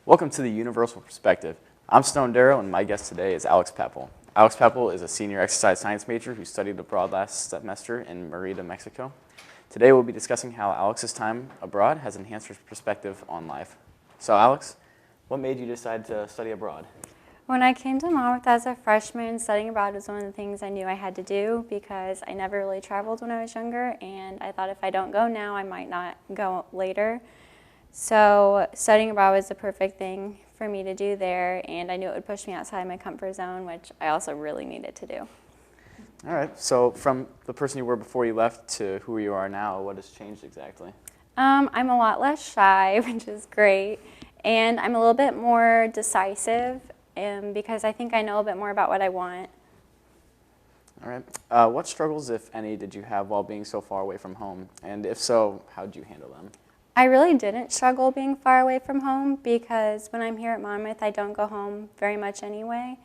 Welcome to the Universal Perspective. I'm Stone Darrow, and my guest today is Alex Peppel. Alex Peppel is a senior exercise science major who studied abroad last semester in Merida, Mexico. Today we'll be discussing how Alex's time abroad has enhanced her perspective on life. So Alex, what made you decide to study abroad? When I came to Monmouth as a freshman, studying abroad was one of the things I knew I had to do because I never really traveled when I was younger, and I thought if I don't go now, I might not go later. So studying abroad was the perfect thing for me to do there, and I knew it would push me outside my comfort zone, which I also really needed to do. All right, so from the person you were before you left to who you are now, what has changed exactly? I'm a lot less shy, which is great, and I'm a little bit more decisive because I think I know a bit more about what I want. All right, what struggles, if any, did you have while being so far away from home? And if so, how did you handle them? I really didn't struggle being far away from home because when I'm here at Monmouth, I don't go home very much anyway.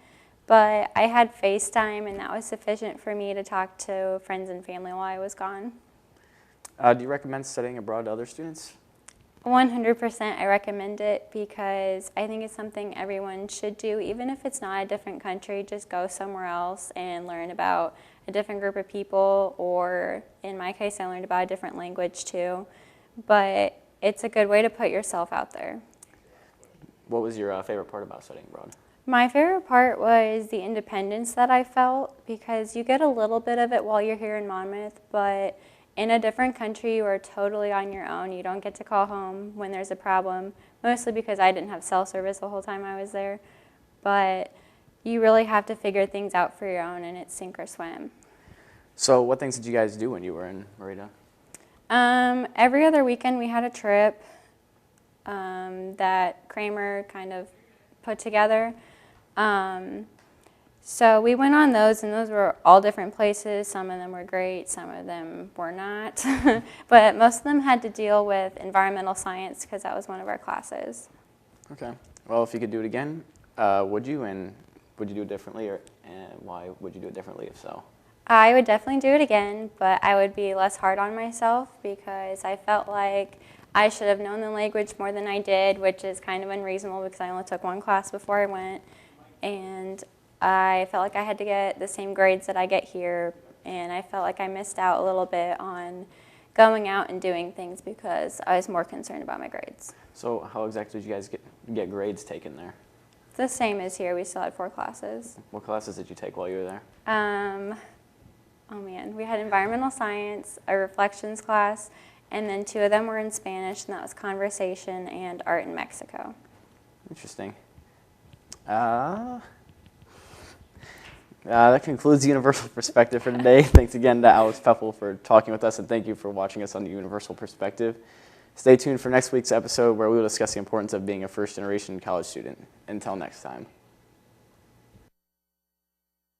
But I had FaceTime, and that was sufficient for me to talk to friends and family while I was gone. Do you recommend studying abroad to other students? 100% I recommend it because I think it's something everyone should do. Even if it's not a different country, just go somewhere else and learn about a different group of people, or in my case, I learned about a different language too. But it's a good way to put yourself out there. What was your favorite part about studying abroad? My favorite part was the independence that I felt because you get a little bit of it while you're here in Monmouth, but in a different country you are totally on your own. You don't get to call home when there's a problem, mostly because I didn't have cell service the whole time I was there. But you really have to figure things out for your own, and it's sink or swim. So what things did you guys do when you were in Merida? Every other weekend we had a trip that Kramer kind of put together. So we went on those, and those were all different places. Some of them were great, some of them were not. But most of them had to deal with environmental science because that was one of our classes. Okay. Well, if you could do it again, would you? And would you do it differently, and why would you do it differently if so? I would definitely do it again, but I would be less hard on myself because I felt like I should have known the language more than I did, which is kind of unreasonable because I only took one class before I went. And I felt like I had to get the same grades that I get here, and I felt like I missed out a little bit on going out and doing things because I was more concerned about my grades. So how exactly did you guys get grades taken there? The same as here. We still had 4 classes. What classes did you take while you were there? Oh man, we had environmental science, a reflections class, and then 2 of them were in Spanish, and that was conversation and art in Mexico. Interesting. That concludes the Universal Perspective for today. Thanks again to Alex Peppel for talking with us, and thank you for watching us on the Universal Perspective. Stay tuned for next week's episode where we will discuss the importance of being a first-generation college student. Until next time.